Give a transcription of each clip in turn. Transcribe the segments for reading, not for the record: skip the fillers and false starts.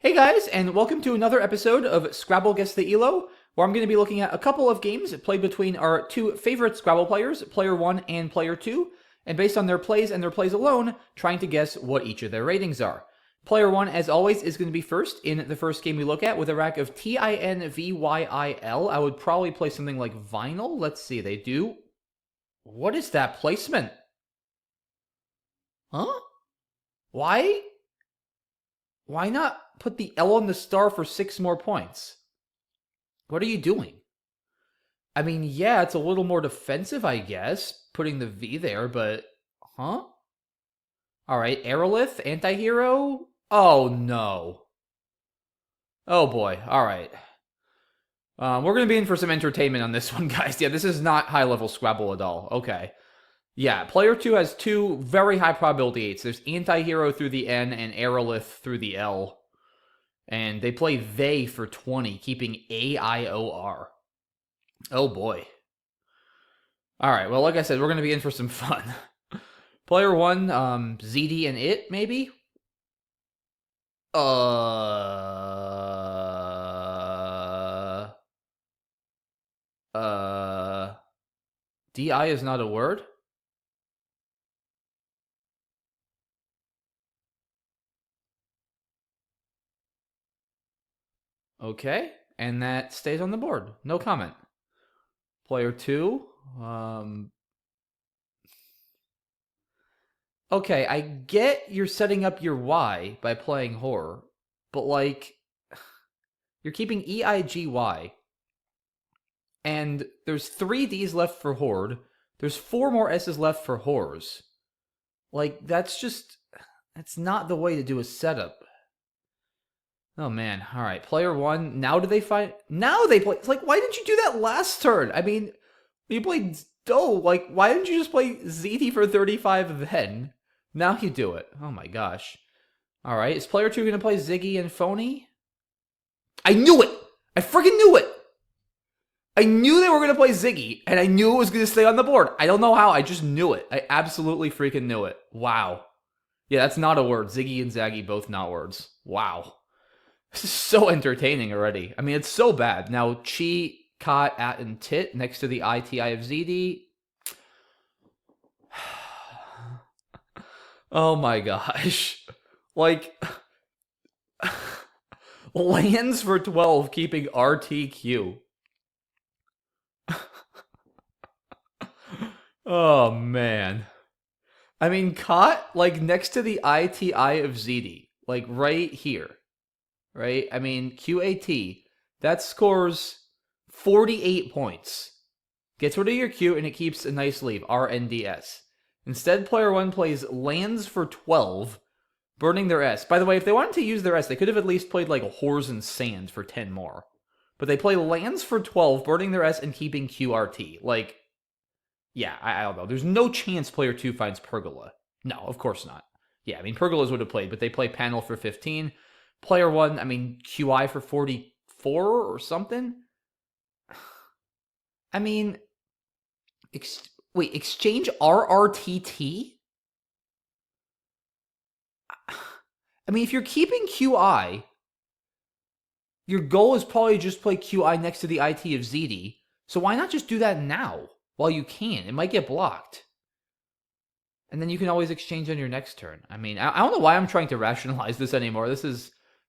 Hey guys, and welcome to another episode of Scrabble Guess the ELO, where I'm going to be looking at a couple of games played between our two favorite Scrabble players, Player 1 and Player 2, and based on their plays and their plays alone, trying to guess what each of their ratings are. Player 1, as always, is going to be first in the first game we look at with a rack of TINVYIL. I would probably play something like Vinyl. Let's see, they do. What is that placement? Huh? Why? Why not put the L on the star for 6 more points? What are you doing? I mean, yeah, it's a little more defensive, I guess, putting the V there, but... Huh? Alright, Aerolith, anti-hero? Oh, no. Oh, boy. Alright. We're going to be in for some entertainment on this one, guys. Yeah, this is not high-level Scrabble at all. Okay. Yeah, player 2 has two very high probability 8s. There's anti-hero through the N and Aerolith through the L. And they play they for 20, keeping AIOR. Oh boy. Alright, well, like I said, we're going to be in for some fun. Player 1, ZD and it, maybe? DI is not a word? Okay, and that stays on the board. No comment. Player 2, okay, I get you're setting up your Y by playing horror, but like, you're keeping EIGY, and there's 3 Ds left for horde, there's 4 more S's left for horrors. Like, that's not the way to do a setup. Oh man, alright, player 1, now do they fight? Now they play, it's like, why didn't you do that last turn? I mean, you played Doe, like, why didn't you just play ZT for 35 then? Now you do it. Oh my gosh. Alright, is player 2 going to play Ziggy and Phony? I knew it! I freaking knew it! I knew they were going to play Ziggy, and I knew it was going to stay on the board. I don't know how, I just knew it. I absolutely freaking knew it. Wow. Yeah, that's not a word. Ziggy and Zaggy, both not words. Wow. This is so entertaining already. I mean, it's so bad. Now, Chi, Cot, At, and Tit next to the ITI of ZD. Oh my gosh. Like, lands for 12 keeping RTQ. Oh man. I mean, Cot, like, next to the ITI of ZD. Like, right here. Right? I mean, QAT, that scores 48 points. Gets rid of your Q and it keeps a nice leave, RNDS. Instead, player 1 plays lands for 12, burning their S. By the way, if they wanted to use their S, they could have at least played like Whores and Sand for 10 more. But they play lands for 12, burning their S and keeping QRT. Like, yeah, I don't know. There's no chance player 2 finds Pergola. No, of course not. Yeah, I mean, Pergolas would have played, but they play Panel for 15. Player 1, I mean, QI for 44 or something? I mean, wait, exchange RRTT? I mean, if you're keeping QI, your goal is probably just play QI next to the IT of ZD. So why not just do that now while you can? It might get blocked. And then you can always exchange on your next turn. I mean, I don't know why I'm trying to rationalize this anymore.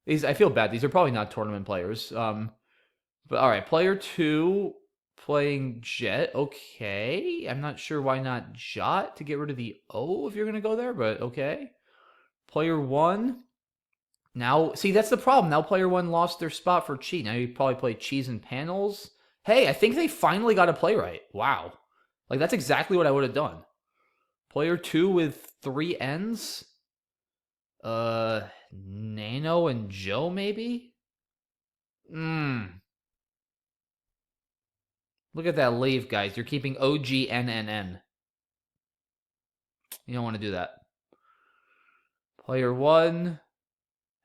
I feel bad. These are probably not tournament players. But all right, player 2 playing Jet. Okay, I'm not sure why not Jot to get rid of the O if you're gonna go there, but okay. Player 1. Now, see, that's the problem. Now player 1 lost their spot for Chi. Now you probably play Cheese and Panels. Hey, I think they finally got a playwright. Wow. Like, that's exactly what I would have done. Player 2 with 3 N's. Nano and Joe, maybe? Look at that leave, guys. You're keeping OGNNN. You don't want to do that. Player 1.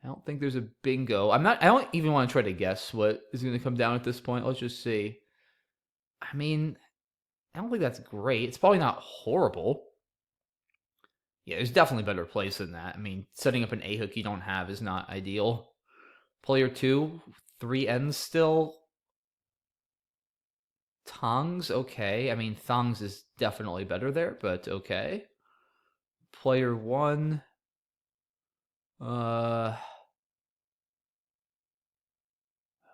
I don't think there's a bingo. I don't even want to try to guess what is going to come down at this point. Let's just see. I mean, I don't think that's great. It's probably not horrible. Yeah, there's definitely better plays than that. I mean, setting up an A hook you don't have is not ideal. Player 2, 3 N's still. Tongs, okay. I mean, thongs is definitely better there, but okay. Player 1, I'm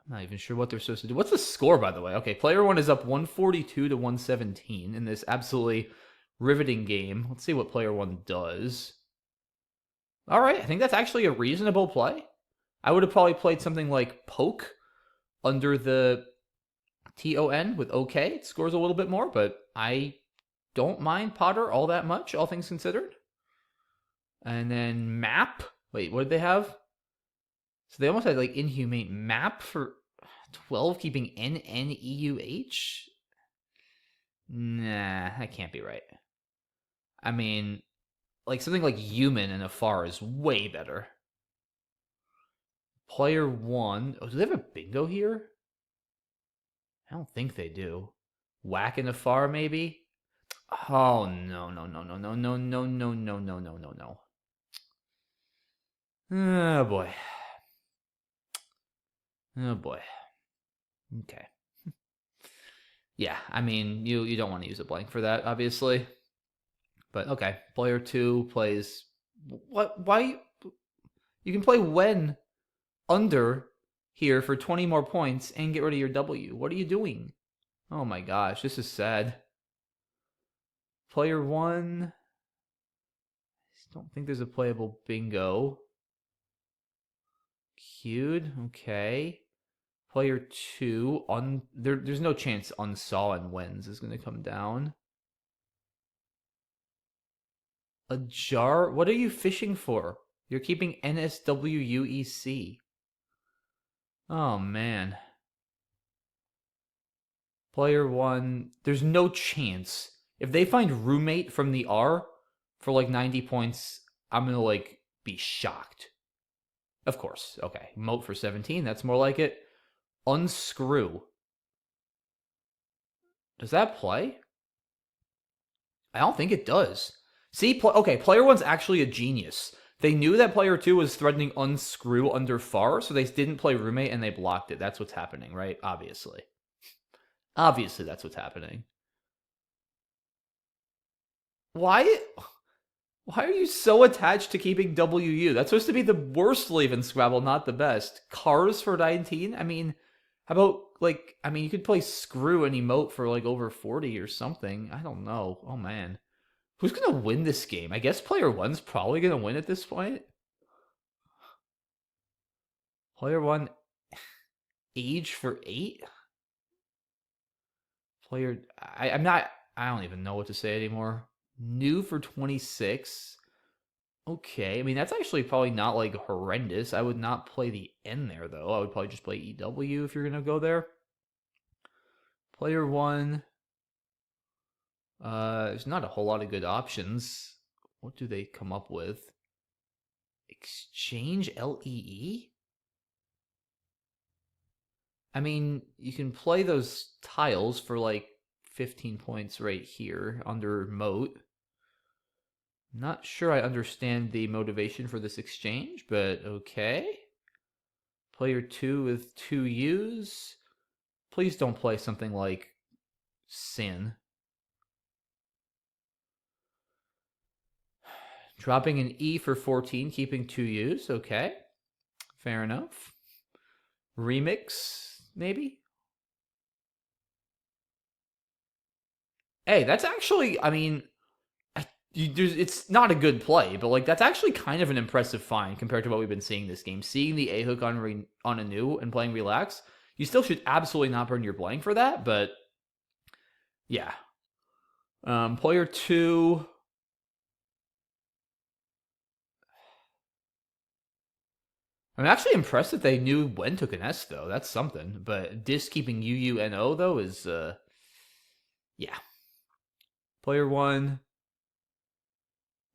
not even sure what they're supposed to do. What's the score, by the way? Okay, player 1 is up 142 to 117 in this absolutely riveting game. Let's see what player 1 does. All right, I think that's actually a reasonable play. I would have probably played something like poke under the TON with OK. It scores a little bit more, but I don't mind Potter all that much, all things considered. And then map. Wait, what did they have? So they almost had like inhumane map for 12, keeping NNEUH? Nah, that can't be right. I mean, like something like human and afar is way better. Player 1. Oh, do they have a bingo here? I don't think they do. Whack and afar, maybe? Oh, no, no, no, no, no, no, no, no, no, no, no, no, no. Oh, boy. Oh, boy. Okay. Yeah, I mean, you don't want to use a blank for that, obviously. But okay, player 2 plays... What? Why? You can play when under here for 20 more points and get rid of your W. What are you doing? Oh my gosh, this is sad. Player 1... I don't think there's a playable bingo. Queued, okay. Player 2, there's no chance unsaw and wins is going to come down. A jar? What are you fishing for? You're keeping NSWUEC. Oh, man. Player 1, there's no chance. If they find roommate from the R for like 90 points, I'm going to like be shocked. Of course. Okay. Moat for 17. That's more like it. Unscrew. Does that play? I don't think it does. See, okay, player 1's actually a genius. They knew that player 2 was threatening unscrew under far, so they didn't play roommate and they blocked it. That's what's happening, right? Obviously. Obviously, that's what's happening. Why are you so attached to keeping WU? That's supposed to be the worst sleeve in Scrabble, not the best. Cars for 19? I mean, how about, like, I mean, you could play screw and emote for, like, over 40 or something. I don't know. Oh, man. Who's going to win this game? I guess player 1's probably going to win at this point. Player 1, age for 8? Player, I'm not, I don't even know what to say anymore. New for 26. Okay, I mean, that's actually probably not, like, horrendous. I would not play the N there, though. I would probably just play EW if you're going to go there. Player 1. There's not a whole lot of good options. What do they come up with? Exchange LEE? I mean, you can play those tiles for, like, 15 points right here under moat. Not sure I understand the motivation for this exchange, but okay. Player 2 with 2 U's. Please don't play something like Sin. Dropping an E for 14, keeping 2 U's. Okay. Fair enough. Remix, maybe? Hey, that's actually, I mean, it's not a good play, but like that's actually kind of an impressive find compared to what we've been seeing this game. Seeing the A hook on a new and playing relax, you still should absolutely not burn your blank for that. But yeah, player 2. I'm actually impressed that they knew when took an S though. That's something. But disc keeping UUNO though is yeah. Player 1.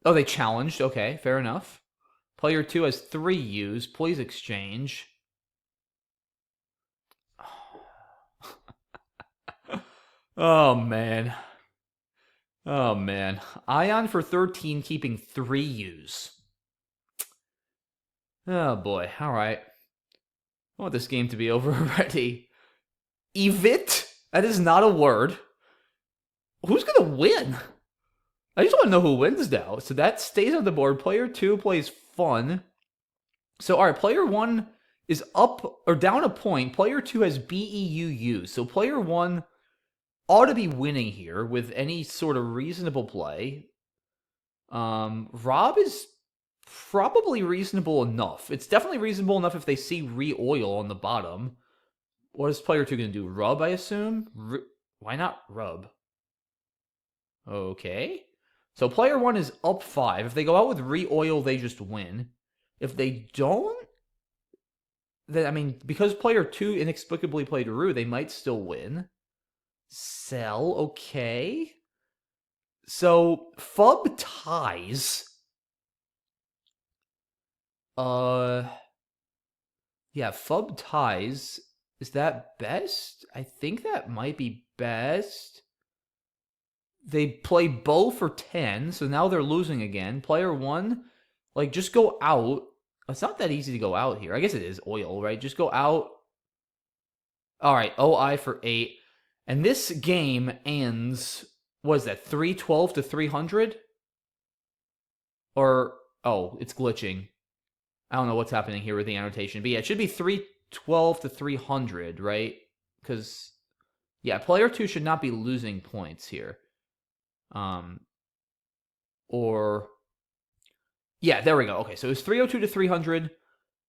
Oh, they challenged. Okay, fair enough. Player 2 has 3 U's. Please exchange. Oh, man. Oh, man. Ion for 13, keeping 3 U's. Oh, boy. All right. I want this game to be over already. Evit? That is not a word. Who's gonna win? I just want to know who wins now. So that stays on the board. Player 2 plays fun. So, all right, player 1 is up or down a point. Player 2 has BEUU. So player 1 ought to be winning here with any sort of reasonable play. Rob is probably reasonable enough. It's definitely reasonable enough if they see re-oil on the bottom. What is player 2 going to do? Rub, I assume? Why not rub? Okay. So player 1 is up 5. If they go out with re-oil, they just win. If they don't, then, I mean, because player 2 inexplicably played Rue, they might still win. Sell, okay. So, Fub ties. Yeah, Fub ties. Is that best? I think that might be best. They play bow for 10, so now they're losing again. Player 1, like, just go out. It's not that easy to go out here. I guess it is oil, right? Just go out. All right, OI for 8. And this game ends, what is that, 312 to 300? Or, oh, it's glitching. I don't know what's happening here with the annotation. But yeah, it should be 312 to 300, right? Because, yeah, player 2 should not be losing points here. Or, yeah, there we go. Okay, so it's 302 to 300.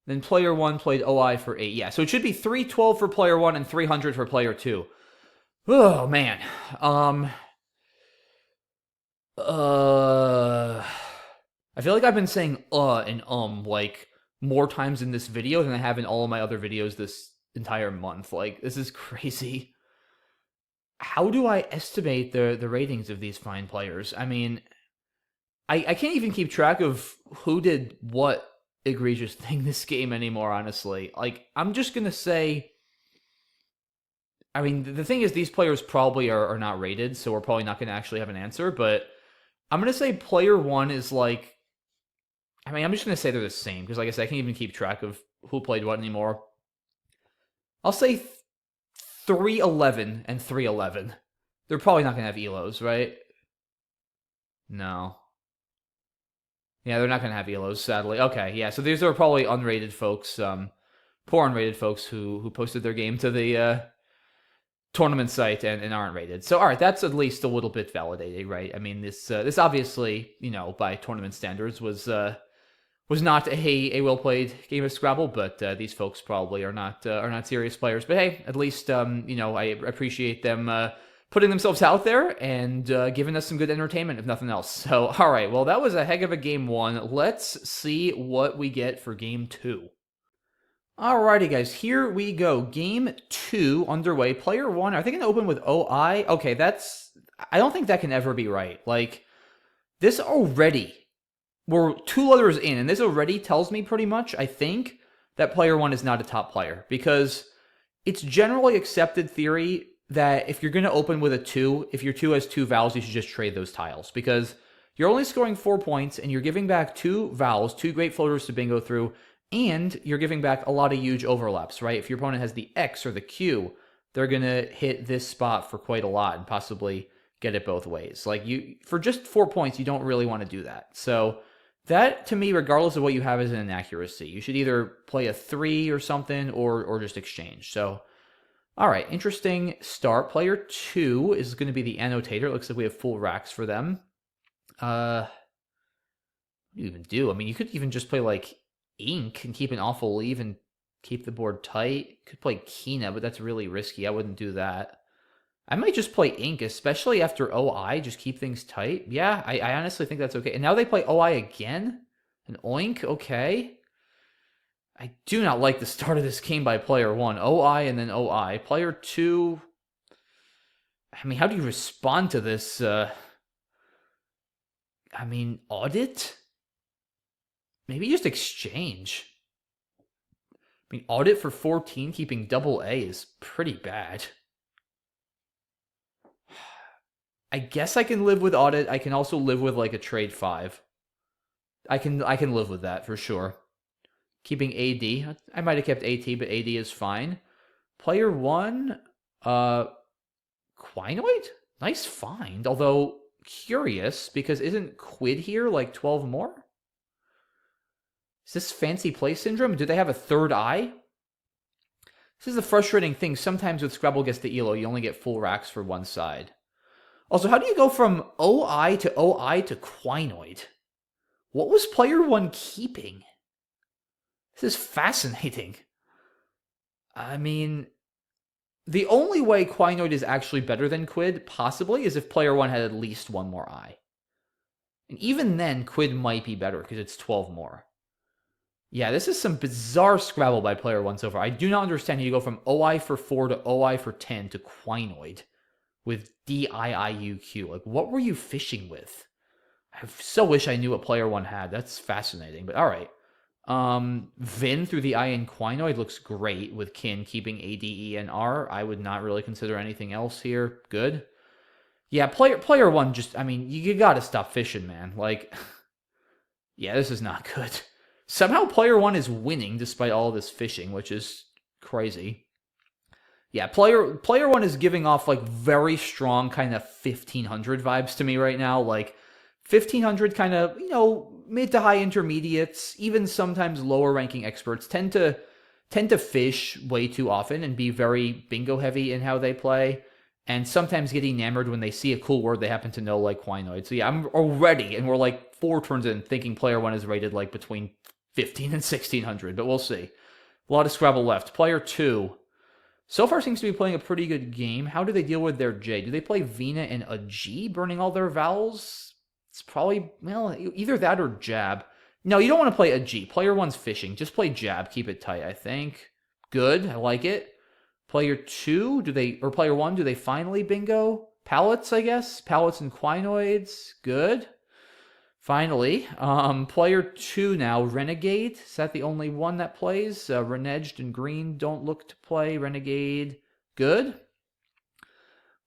Then player 1 played OI for 8. Yeah, so it should be 312 for player 1 and 300 for player 2. Oh, man. I feel like I've been saying and like more times in this video than I have in all of my other videos this entire month. Like, this is crazy. How do I estimate the ratings of these fine players? I mean, I can't even keep track of who did what egregious thing this game anymore, honestly. Like, I'm just gonna say, I mean, the thing is, these players probably are not rated, so we're probably not gonna actually have an answer, but I'm gonna say player 1 is like, I mean, I'm just gonna say they're the same, because like I said, I can't even keep track of who played what anymore. I'll say 311 and 311. They're probably not gonna have ELOs, right? No. Yeah, they're not going to have ELOs, sadly. Okay, yeah, so these are probably unrated folks, poor unrated folks who posted their game to the tournament site and aren't rated. So, all right, that's at least a little bit validating, right? I mean, this obviously, you know, by tournament standards was not a well-played game of Scrabble, but these folks probably are not serious players. But hey, at least, you know, I appreciate them putting themselves out there and giving us some good entertainment, if nothing else. So, all right, well, that was a heck of a game 1. Let's see what we get for game 2. Alrighty, guys, here we go. Game 2 underway. Player 1, are they going to open with OI? Okay, I don't think that can ever be right. Like, this already, we're 2 letters in, and this already tells me pretty much, I think, that player 1 is not a top player. Because it's generally accepted theory that if you're going to open with a 2, if your 2 has 2 vowels, you should just trade those tiles. Because you're only scoring 4 points, and you're giving back 2 vowels, 2 great floaters to bingo through, and you're giving back a lot of huge overlaps, right? If your opponent has the X or the Q, they're going to hit this spot for quite a lot and possibly get it both ways. Like, for just 4 points, you don't really want to do that. So that, to me, regardless of what you have, is an inaccuracy. You should either play a 3 or something, or just exchange. So, all right, interesting start. Player 2 is going to be the annotator. It looks like we have full racks for them. What do you even do? I mean, you could even just play, like, Ink and keep an awful leave and keep the board tight. Could play Kina, but that's really risky. I wouldn't do that. I might just play Ink, especially after OI, just keep things tight. Yeah, I honestly think that's okay. And now they play OI again? An Oink? Okay. I do not like the start of this game by player 1. OI and then OI. Player 2... I mean, how do you respond to this? I mean, audit? Maybe just exchange. I mean, audit for 14, keeping double A is pretty bad. I guess I can live with audit. I can also live with, like, a trade 5. I can live with that for sure. keeping AD. I might have kept AT, but AD is fine. Player 1, Quinoid? Nice find, although curious, because isn't Quid here like 12 more? Is this fancy play syndrome? Do they have a third eye? This is the frustrating thing. Sometimes with Scrabble Guess the ELO, you only get full racks for one side. Also, how do you go from OI to Quinoid? What was player 1 keeping? This is fascinating. I mean, the only way Quinoid is actually better than Quid, possibly, is if player 1 had at least one more eye. And even then, Quid might be better, because it's 12 more. Yeah, this is some bizarre Scrabble by player 1 so far. I do not understand how you go from OI for 4 to OI for 10 to Quinoid with DIIUQ. Like, what were you fishing with? I so wish I knew what player 1 had. That's fascinating, but alright. Vin through the I in Quinoid looks great with Kin keeping A, D, E, and R. I would not really consider anything else here. Good. Yeah, player 1 just, I mean, you gotta stop fishing, man. Like, yeah, this is not good. Somehow player 1 is winning despite all this fishing, which is crazy. Yeah, player 1 is giving off like very strong kind of 1500 vibes to me right now. Like 1500 kind of, mid to high intermediates, even sometimes lower ranking experts tend to fish way too often and be very bingo heavy in how they play, and sometimes get enamored when they see a cool word they happen to know, like Quinoid. So yeah, I'm already, and we're like 4 turns in, thinking player 1 is rated like between 15 and 1600, but we'll see. A lot of Scrabble left. Player 2 so far seems to be playing a pretty good game. How do they deal with their J? Do they play Vina and a G, burning all their vowels? It's probably, well, either that or jab. No, you don't want to play a G. Player 1's fishing. Just play jab. Keep it tight, I think. Good. I like it. Player 2, player 1, do they finally bingo? Pallets, I guess. Pallets and Quinoids. Good. Finally. Player 2 now. Renegade. Is that the only one that plays? Reneged and Green don't look to play. Renegade. Good.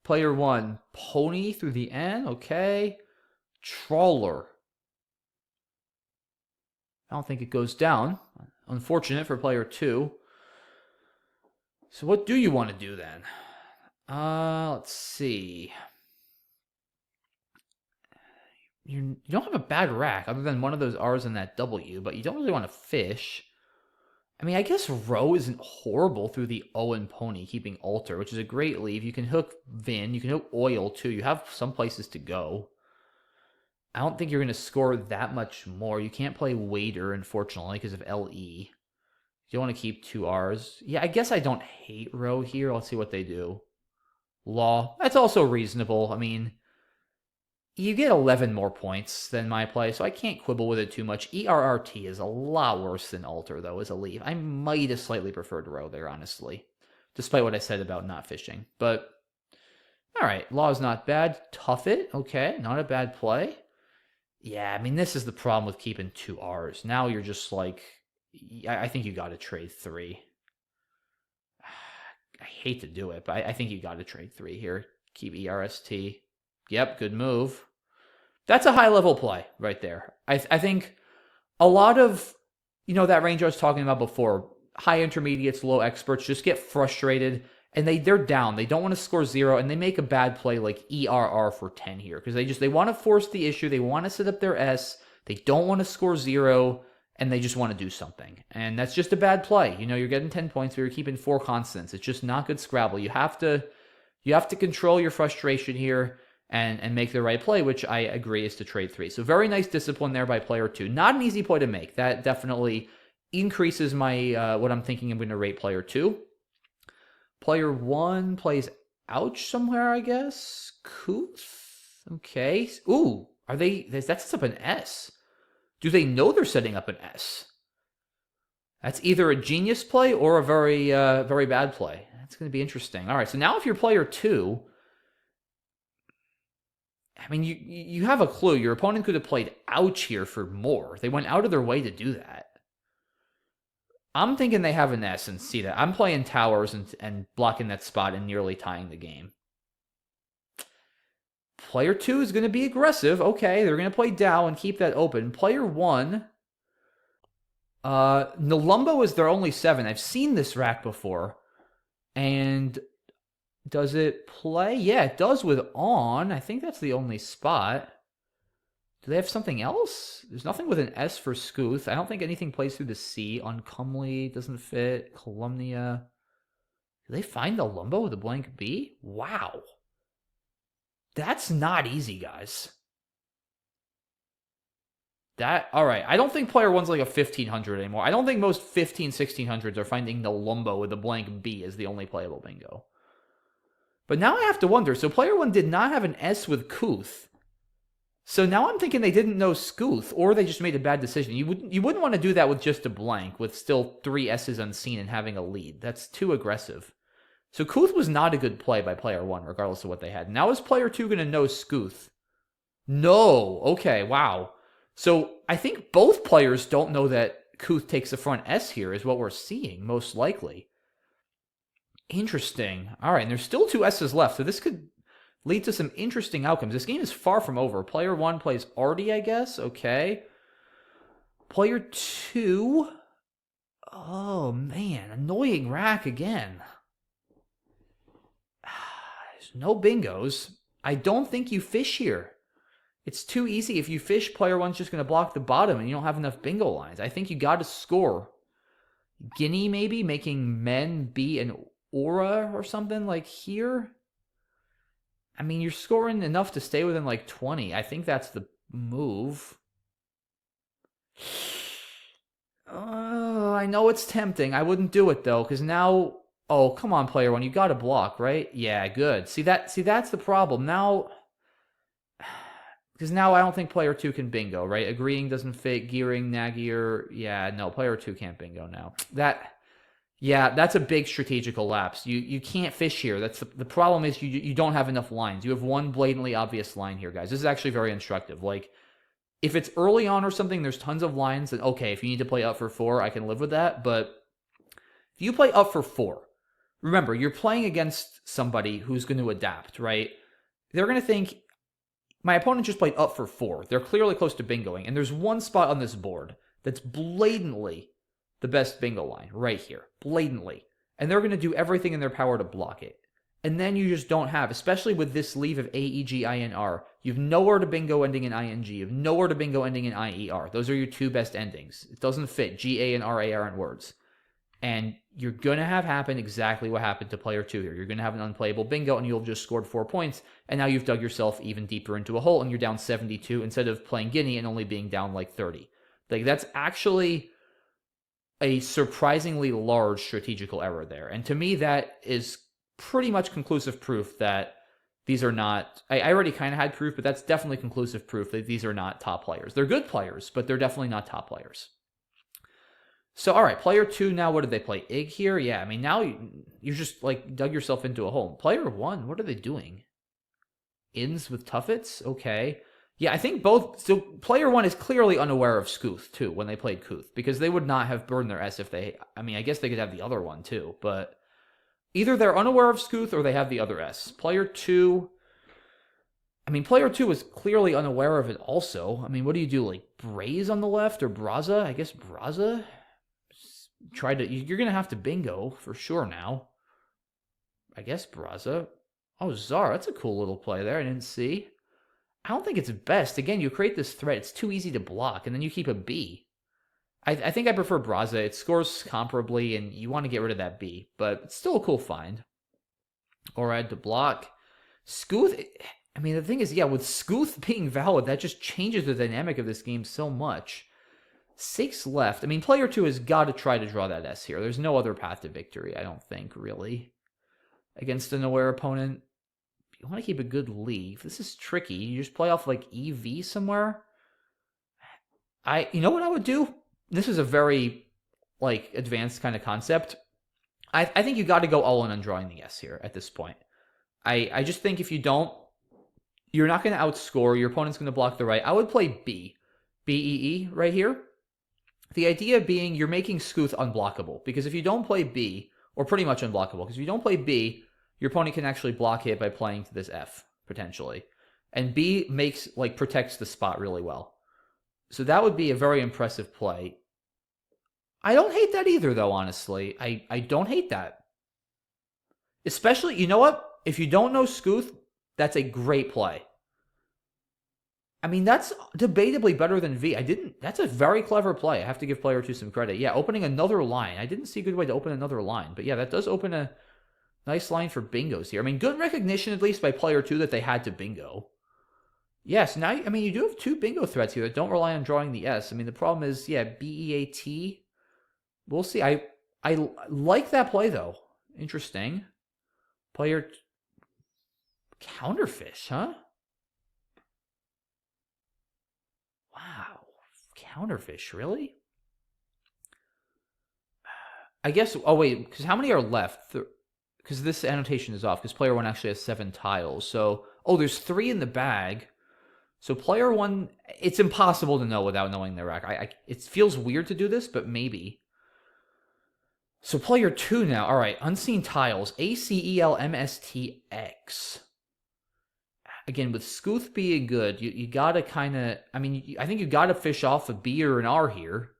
Player 1. Pony through the N. Okay. Trawler. I don't think it goes down. Unfortunate for player 2. So what do you want to do then? Let's see. You don't have a bad rack other than one of those R's and that W, but you don't really want to fish. I mean, I guess row isn't horrible through the O and pony, keeping altar, which is a great leave. You can hook Vin. You can hook oil, too. You have some places to go. I don't think you're going to score that much more. You can't play waiter, unfortunately, because of LE. You don't want to keep 2 R's. Yeah, I guess I don't hate row here. Let's see what they do. Law. That's also reasonable. I mean, you get 11 more points than my play, so I can't quibble with it too much. ERRT is a lot worse than altar, though, as a leave. I might have slightly preferred row there, honestly, despite what I said about not fishing. But, all right, law is not bad. Tough it. Okay, not a bad play. Yeah, I mean, this is the problem with keeping 2 R's. Now you're just like, I think you got to trade 3. I hate to do it, but I think you got to trade 3 here. Keep ERST. Yep, good move. That's a high-level play right there. I think a lot of, that range I was talking about before, high intermediates, low experts, just get frustrated, and they're down. They don't want to score 0, and they make a bad play like ERR for 10 here, because they want to force the issue. They want to set up their S. They don't want to score 0, and they just want to do something. And that's just a bad play. You're getting 10 points, but you're keeping 4 constants. It's just not good Scrabble. You have to control your frustration here and make the right play, which I agree is to trade 3. So very nice discipline there by player 2. Not an easy play to make. That definitely increases my what I'm thinking I'm going to rate player 2. Player 1 plays ouch somewhere, I guess. Kuth. Okay. Ooh, that sets up an S. Do they know they're setting up an S? That's either a genius play or a very, very bad play. That's going to be interesting. All right, so now if you're player 2, I mean, you have a clue. Your opponent could have played ouch here for more. They went out of their way to do that. I'm thinking they have an S and see that. I'm playing towers and blocking that spot and nearly tying the game. Player 2 is going to be aggressive. Okay, they're going to play Dow and keep that open. Player 1, Nalumbo is their only 7. I've seen this rack before. And does it play? Yeah, it does with on. I think that's the only spot. Do they have something else? There's nothing with an S for Scooth. I don't think anything plays through the C. Uncomely doesn't fit. Calumnia. Do they find the Lumbo with a blank B? Wow. That's not easy, guys. All right. I don't think player 1's like a 1500 anymore. I don't think most 1600s are finding the Lumbo with a blank B as the only playable bingo. But now I have to wonder. So player 1 did not have an S with Kuth. So now I'm thinking they didn't know Scooth, or they just made a bad decision. You wouldn't want to do that with just a blank, with still 3 S's unseen and having a lead. That's too aggressive. So Kuth was not a good play by player 1, regardless of what they had. Now is player 2 going to know Scooth? No. Okay, wow. So I think both players don't know that Kuth takes the front S here, is what we're seeing, most likely. Interesting. All right, and there's still 2 S's left, so this could lead to some interesting outcomes. This game is far from over. Player 1 plays Artie, I guess. Okay. Player 2. Oh, man. Annoying rack again. There's no bingos. I don't think you fish here. It's too easy. If you fish, player 1's just going to block the bottom and you don't have enough bingo lines. I think you got to score. Guinea, maybe, making men be an aura or something like here. I mean, you're scoring enough to stay within like 20. I think that's the move. Oh, I know it's tempting. I wouldn't do it though, because now, oh, come on, player 1, you got to block, right? Yeah, good. See that's the problem. Now, because now I don't think player 2 can bingo, right? Agreeing doesn't fit, gearing, nagier. Yeah, no, player 2 can't bingo now. Yeah, that's a big strategical lapse. You can't fish here. That's the problem is you don't have enough lines. You have one blatantly obvious line here, guys. This is actually very instructive. Like, if it's early on or something, there's tons of lines, then okay, if you need to play up for 4, I can live with that. But if you play up for 4, remember, you're playing against somebody who's going to adapt, right? They're going to think, my opponent just played up for 4. They're clearly close to bingoing, and there's one spot on this board that's blatantly the best bingo line right here, blatantly. And they're going to do everything in their power to block it. And then you just don't have, especially with this sleeve of A-E-G-I-N-R, you have nowhere to bingo ending in I-N-G, you have nowhere to bingo ending in I-E-R. Those are your 2 best endings. It doesn't fit. G-A and R-A-R in words. And you're going to have happen exactly what happened to player 2 here. You're going to have an unplayable bingo, and you'll have just scored 4 points, and now you've dug yourself even deeper into a hole, and you're down 72 instead of playing Guinea and only being down like 30. Like, that's actually a surprisingly large strategical error there. And to me, that is pretty much conclusive proof that these are not... I already kind of had proof, but that's definitely conclusive proof that these are not top players. They're good players, but they're definitely not top players. So, all right, player 2, now what did they play? Ig here? Yeah, I mean, now you just, like, dug yourself into a hole. Player 1, what are they doing? Ins with tuffets? Okay. Yeah, I think both... So, player 1 is clearly unaware of Scooth, too, when they played Kuth, because they would not have burned their S if they... I mean, I guess they could have the other one, too, but... Either they're unaware of Scooth or they have the other S. Player 2... I mean, player 2 is clearly unaware of it also. I mean, what do you do, like, Braze on the left or Braza? I guess Braza? You're going to have to bingo, for sure now. I guess Braza. Oh, Czar, that's a cool little play there, I didn't see. I don't think it's best. Again, you create this threat. It's too easy to block, and then you keep a B. I think I prefer Braza. It scores comparably, and you want to get rid of that B, but it's still a cool find. Or add to block. Scooth, I mean, the thing is, yeah, with Scooth being valid, that just changes the dynamic of this game so much. 6 left. I mean, player 2 has got to try to draw that S here. There's no other path to victory, I don't think, really. Against an aware opponent. You want to keep a good lead. This is tricky. You just play off like EV somewhere. You know what I would do? This is a very like advanced kind of concept. I think you got to go all in on drawing the S here at this point. I just think if you don't, you're not going to outscore. Your opponent's going to block the right. I would play B. B-E-E right here. The idea being you're making Scooth unblockable. Because if you don't play B, or pretty much unblockable, because if you don't play B, your opponent can actually block it by playing to this F, potentially. And B protects the spot really well. So that would be a very impressive play. I don't hate that either, though, honestly. I don't hate that. Especially, you know what? If you don't know Scooth, that's a great play. I mean, that's debatably better than V. That's a very clever play. I have to give player 2 some credit. Yeah, opening another line. I didn't see a good way to open another line. But yeah, that does open a nice line for bingos here. I mean, good recognition, at least, by player 2 that they had to bingo. Yes, now, I mean, you do have 2 bingo threats here that don't rely on drawing the S. I mean, the problem is, yeah, B-E-A-T. We'll see. I like that play, though. Interesting. Player... Counterfish, huh? Wow. Counterfish, really? I guess... Oh, wait, because how many are left? Because this annotation is off, because player 1 actually has 7 tiles. So, oh, there's 3 in the bag. So player 1... It's impossible to know without knowing their rack. It feels weird to do this, but maybe. So player 2 now. All right, unseen tiles. A-C-E-L-M-S-T-X. Again, with Scooth being good, you gotta kind of... I mean, I think you gotta fish off a B or an R here.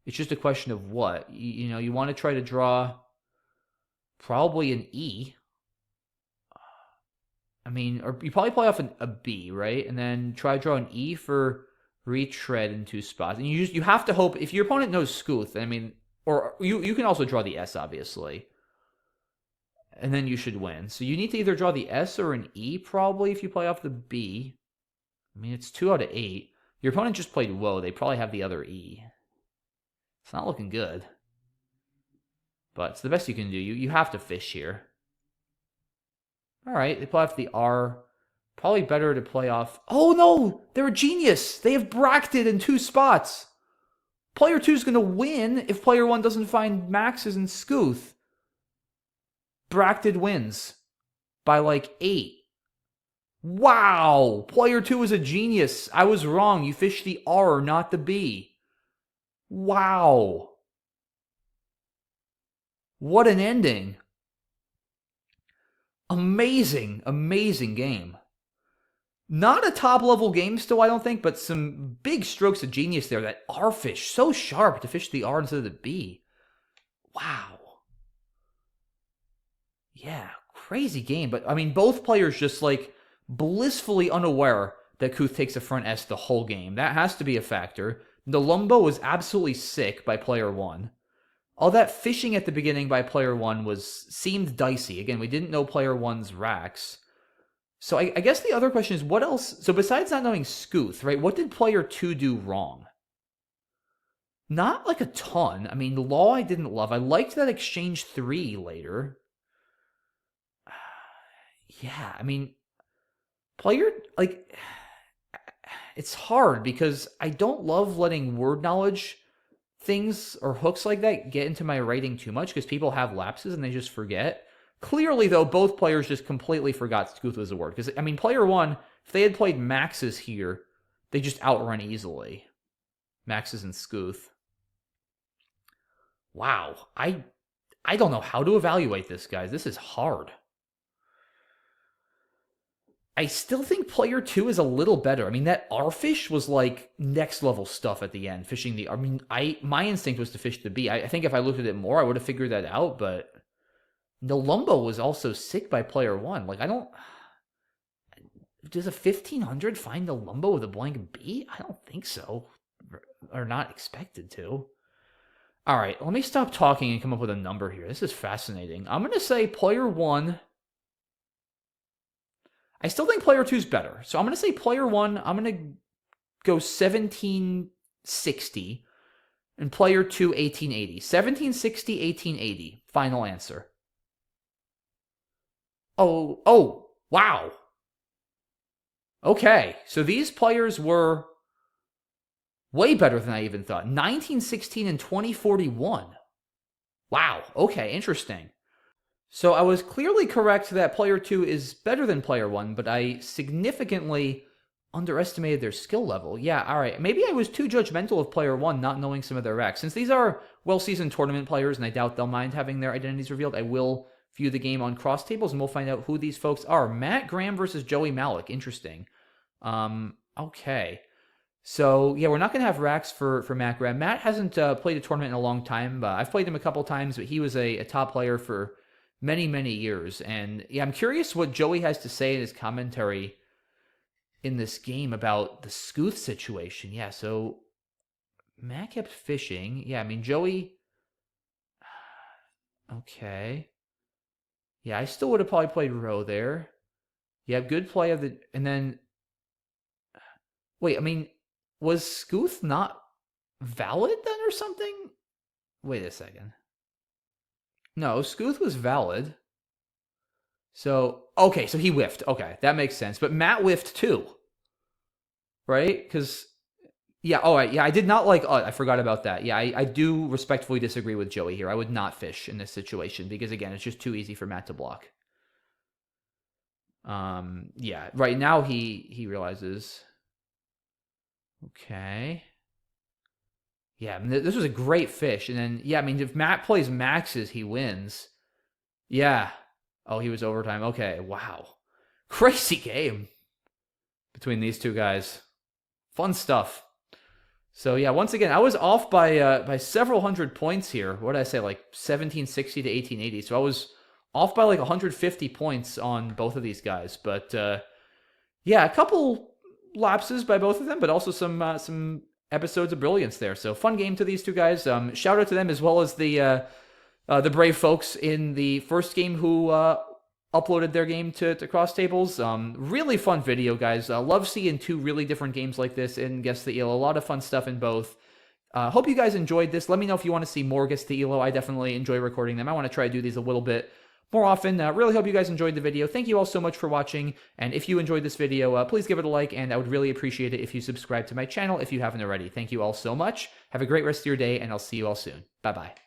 It's just a question of what. You know, you want to try to draw probably an E. I mean, or you probably play off a B, right? And then try to draw an E for retread in 2 spots. And you have to hope... If your opponent knows Scooth, I mean... Or you can also draw the S, obviously. And then you should win. So you need to either draw the S or an E, probably, if you play off the B. I mean, it's 2 out of 8. Your opponent just played Woe. They probably have the other E. It's not looking good. But it's the best you can do. You have to fish here. All right, they play off the R. Probably better to play off... Oh, no! They're a genius! They have bracketed in 2 spots. Player 2 is going to win if player 1 doesn't find maxes and Scooth. Bracketed wins by like 8. Wow! Player 2 is a genius. I was wrong. You fished the R, not the B. Wow. What an ending. Amazing, amazing game. Not a top-level game still, I don't think, but some big strokes of genius there. That R fish, so sharp to fish the R instead of the B. Wow. Yeah, crazy game. But, I mean, both players just, like, blissfully unaware that Kuth takes a front S the whole game. That has to be a factor. The Lumbo was absolutely sick by player 1. All that fishing at the beginning by player 1 seemed dicey. Again, we didn't know player 1's racks. So I guess the other question is, what else? So besides not knowing Scooth, right, what did player 2 do wrong? Not like a ton. I mean, the law I didn't love. I liked that exchange 3 later. Yeah, I mean, player, like, it's hard because I don't love letting word knowledge things or hooks like that get into my writing too much because people have lapses and they just forget. Clearly, though, both players just completely forgot Scooth was a word. Because, I mean, player 1, if they had played maxes here, they just outrun easily. Maxes and Scooth. Wow. I don't know how to evaluate this, guys. This is hard. I still think player 2 is a little better. I mean, that R-fish was like next level stuff at the end. Fishing the... I mean, my instinct was to fish the B. I think if I looked at it more, I would have figured that out, but... The Lumbo was also sick by player 1. Like, I don't... Does a 1500 find the Lumbo with a blank B? I don't think so. Or not expected to. All right, let me stop talking and come up with a number here. This is fascinating. I'm going to say player 1... I still think player 2 is better. So I'm going to say player 1, I'm going to go 1760. And player 2, 1880. 1760, 1880. Final answer. Oh, wow. Okay, so these players were way better than I even thought. 1916 and 2041. Wow, okay, interesting. So I was clearly correct that player 2 is better than player 1, but I significantly underestimated their skill level. Yeah, all right. Maybe I was too judgmental of player 1, not knowing some of their racks. Since these are well-seasoned tournament players, and I doubt they'll mind having their identities revealed, I will view the game on cross tables, and we'll find out who these folks are. Matt Graham versus Joey Malik. Interesting. Okay. So, yeah, we're not going to have racks for Matt Graham. Matt hasn't played a tournament in a long time. I've played him a couple times, but he was a top player for many, many years. And, yeah, I'm curious what Joey has to say in his commentary in this game about the Scooth situation. Yeah, so Matt kept fishing. Yeah, I mean, Joey... Okay. Yeah, I still would have probably played row there. Yeah, good play of the... And then... Wait, I mean, was Scooth not valid then or something? Wait a second. No, Scooth was valid. So, okay, so he whiffed. Okay, that makes sense. But Matt whiffed too. Right? Because, yeah, all right. Yeah, I did not like... Oh, I forgot about that. Yeah, I do respectfully disagree with Joey here. I would not fish in this situation because, again, it's just too easy for Matt to block. Yeah, right now he realizes... Okay. Yeah, I mean, this was a great fish. And then, yeah, I mean, if Matt plays maxes, he wins. Yeah. Oh, he was overtime. Okay, wow. Crazy game between these two guys. Fun stuff. So, yeah, once again, I was off by several hundred points here. What did I say? Like 1760 to 1880. So I was off by like 150 points on both of these guys. But, yeah, a couple lapses by both of them, but also some episodes of brilliance there. So fun game to these two guys. Shout out to them as well as the brave folks in the first game who uploaded their game to Cross Tables. Really fun video, guys. Love seeing two really different games like this in Guess the ELO. A lot of fun stuff in both. Hope you guys enjoyed this. Let me know if you want to see more Guess the ELO. I definitely enjoy recording them. I want to try to do these a little bit more often. Really hope you guys enjoyed the video. Thank you all so much for watching. And if you enjoyed this video, please give it a like. And I would really appreciate it if you subscribe to my channel if you haven't already. Thank you all so much. Have a great rest of your day, and I'll see you all soon. Bye-bye.